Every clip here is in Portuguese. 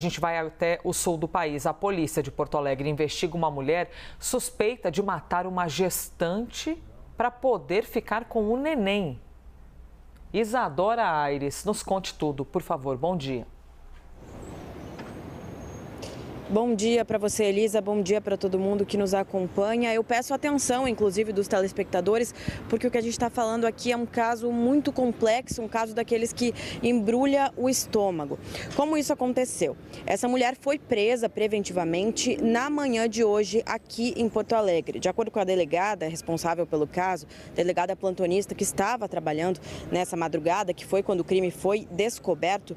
A gente vai até o sul do país. A polícia de Porto Alegre investiga uma mulher suspeita de matar uma gestante para poder ficar com o neném. Isadora Aires, nos conte tudo, por favor. Bom dia. Bom dia para você, Elisa. Bom dia para todo mundo que nos acompanha. Eu peço atenção, inclusive, dos telespectadores, porque o que a gente está falando aqui é um caso muito complexo, um caso daqueles que embrulha o estômago. Como isso aconteceu? Essa mulher foi presa preventivamente na manhã de hoje aqui em Porto Alegre. De acordo com a delegada responsável pelo caso, delegada plantonista que estava trabalhando nessa madrugada, que foi quando o crime foi descoberto,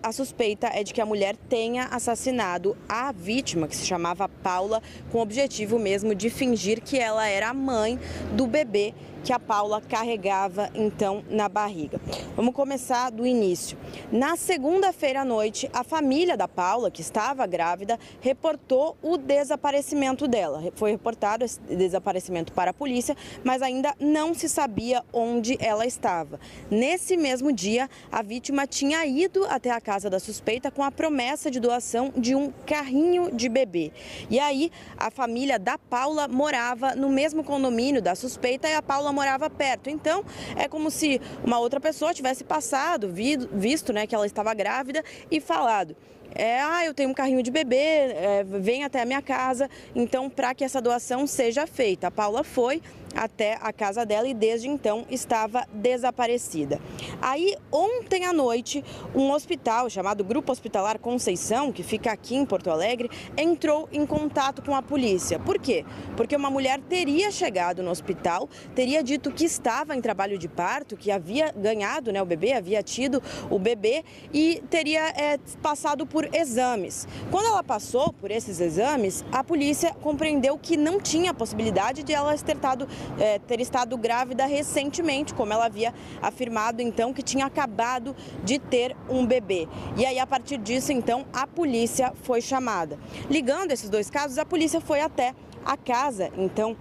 a suspeita é de que a mulher tenha assassinado a vítima, que se chamava Paula, com o objetivo mesmo de fingir que ela era a mãe do bebê que a Paula carregava então na barriga. Vamos começar do início. Na segunda-feira à noite, a família da Paula, que estava grávida, reportou o desaparecimento dela. Foi reportado esse desaparecimento para a polícia, mas ainda não se sabia onde ela estava. Nesse mesmo dia, a vítima tinha ido até a casa da suspeita com a promessa de doação de um carrinho de bebê. E aí, a família da Paula morava no mesmo condomínio da suspeita e a Paula morava perto. Então, é como se uma outra pessoa tivesse passado, visto, né, que ela estava grávida e falado: eu tenho um carrinho de bebê, vem até a minha casa, então para que essa doação seja feita. A Paula foi até a casa dela e desde então estava desaparecida. Aí, ontem à noite, um hospital chamado Grupo Hospitalar Conceição, que fica aqui em Porto Alegre, entrou em contato com a polícia. Por quê? Porque uma mulher teria chegado no hospital, teria dito que estava em trabalho de parto, que havia ganhado, né, o bebê, havia tido o bebê e teria passado por exames. Quando ela passou por esses exames, a polícia compreendeu que não tinha possibilidade de ela ter estado grávida recentemente, como ela havia afirmado então que tinha acabado de ter um bebê. E aí, a partir disso, então, a polícia foi chamada. Ligando esses dois casos, a polícia foi até a casa, então,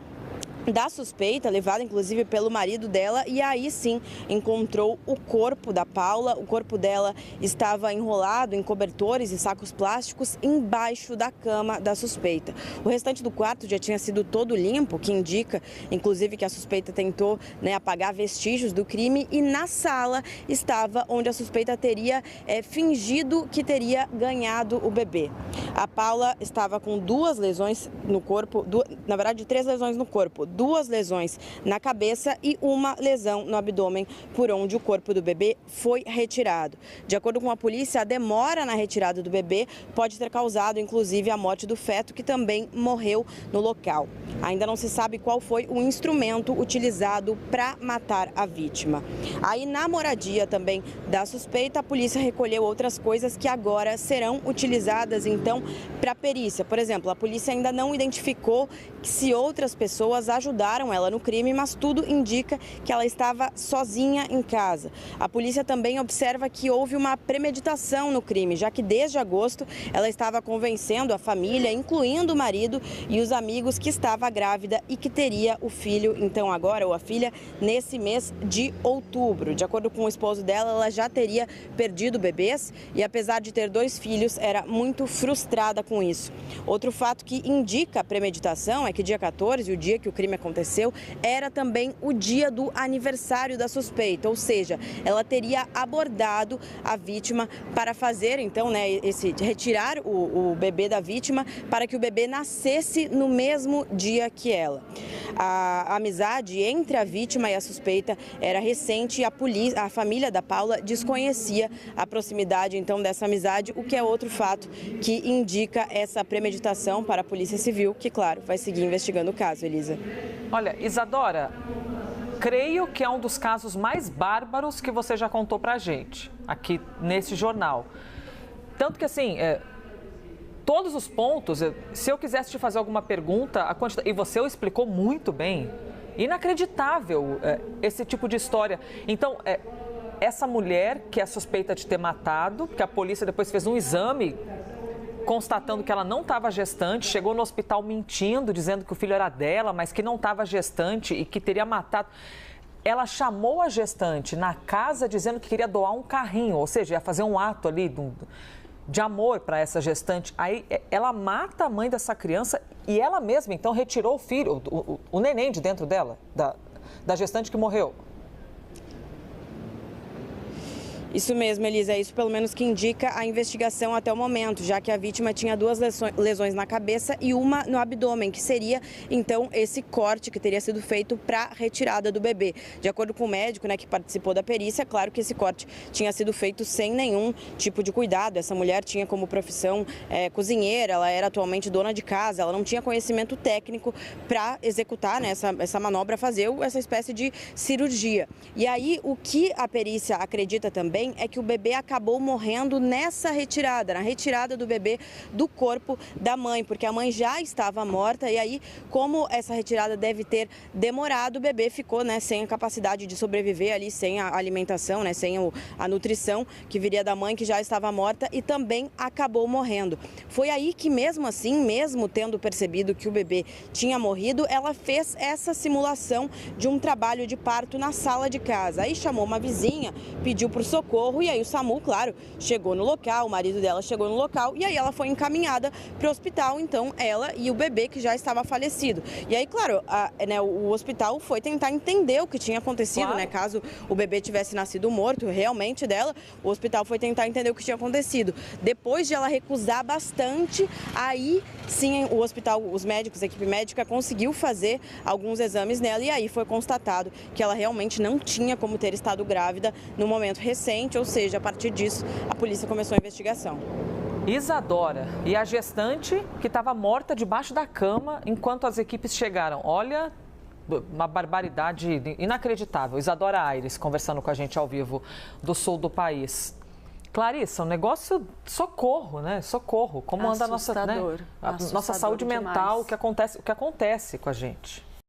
da suspeita, levada inclusive pelo marido dela, e aí sim encontrou o corpo da Paula. O corpo dela estava enrolado em cobertores e sacos plásticos embaixo da cama da suspeita. O restante do quarto já tinha sido todo limpo, que indica inclusive que a suspeita tentou, né, apagar vestígios do crime, e na sala estava onde a suspeita teria fingido que teria ganhado o bebê. A Paula estava com 2 lesões no corpo, na verdade 3 lesões no corpo, 2 lesões na cabeça e 1 lesão no abdômen, por onde o corpo do bebê foi retirado. De acordo com a polícia, a demora na retirada do bebê pode ter causado, inclusive, a morte do feto, que também morreu no local. Ainda não se sabe qual foi o instrumento utilizado para matar a vítima. Aí, na moradia também da suspeita, a polícia recolheu outras coisas que agora serão utilizadas, então, para perícia. Por exemplo, a polícia ainda não identificou se outras pessoas ajudaram ela no crime, mas tudo indica que ela estava sozinha em casa. A polícia também observa que houve uma premeditação no crime, já que desde agosto ela estava convencendo a família, incluindo o marido e os amigos, que estava grávida e que teria o filho, então agora, ou a filha, nesse mês de outubro. De acordo com o esposo dela, ela já teria perdido bebês e, apesar de ter 2 filhos, era muito frustrada com isso. Outro fato que indica a premeditação é que dia 14, o dia que o crime aconteceu, era também o dia do aniversário da suspeita, ou seja, ela teria abordado a vítima para fazer, então, né, retirar o bebê da vítima para que o bebê nascesse no mesmo dia que ela. A amizade entre a vítima e a suspeita era recente e a família da Paula desconhecia a proximidade, então, dessa amizade, o que é outro fato que indica essa premeditação para a Polícia Civil, que, claro, vai seguir investigando o caso, Elisa. Olha, Isadora, creio que é um dos casos mais bárbaros que você já contou pra gente aqui nesse jornal. Tanto que, assim, todos os pontos, se eu quisesse te fazer alguma pergunta, e você o explicou muito bem, inacreditável esse tipo de história. Então, essa mulher que é suspeita de ter matado, que a polícia depois fez um exame constatando que ela não estava gestante, chegou no hospital mentindo, dizendo que o filho era dela, mas que não estava gestante e que teria matado. Ela chamou a gestante na casa dizendo que queria doar um carrinho, ou seja, ia fazer um ato ali de amor para essa gestante. Aí ela mata a mãe dessa criança e ela mesma, então, retirou o filho, o neném de dentro dela, da gestante que morreu. Isso mesmo, Elisa, é isso pelo menos que indica a investigação até o momento, já que a vítima tinha 2 lesões na cabeça e uma no abdômen, que seria, então, esse corte que teria sido feito para retirada do bebê. De acordo com o médico, né, que participou da perícia, é claro que esse corte tinha sido feito sem nenhum tipo de cuidado. Essa mulher tinha como profissão cozinheira, ela era atualmente dona de casa, ela não tinha conhecimento técnico para executar, né, essa manobra, fazer essa espécie de cirurgia. E aí, o que a perícia acredita também é que o bebê acabou morrendo nessa retirada, na retirada do bebê do corpo da mãe, porque a mãe já estava morta e aí, como essa retirada deve ter demorado, o bebê ficou, né, sem a capacidade de sobreviver ali, sem a alimentação, né, sem a nutrição que viria da mãe que já estava morta e também acabou morrendo. Foi aí que mesmo assim, mesmo tendo percebido que o bebê tinha morrido, ela fez essa simulação de um trabalho de parto na sala de casa. Aí chamou uma vizinha, pediu por socorro e aí o SAMU, claro, chegou no local, o marido dela chegou no local e aí ela foi encaminhada para o hospital, então ela e o bebê que já estava falecido. E aí, claro, o hospital foi tentar entender o que tinha acontecido, claro, né? Caso o bebê tivesse nascido morto realmente dela, o hospital foi tentar entender o que tinha acontecido. Depois de ela recusar bastante, aí sim o hospital, os médicos, a equipe médica conseguiu fazer alguns exames nela e aí foi constatado que ela realmente não tinha como ter estado grávida no momento recente, ou seja, a partir disso a polícia começou a investigação. Isadora, e a gestante que estava morta debaixo da cama enquanto as equipes chegaram. Olha, uma barbaridade inacreditável. Isadora Aires conversando com a gente ao vivo do sul do país. Clarissa, um negócio socorro, né? Socorro. Como anda a nossa, né? A nossa saúde mental, o que acontece com a gente.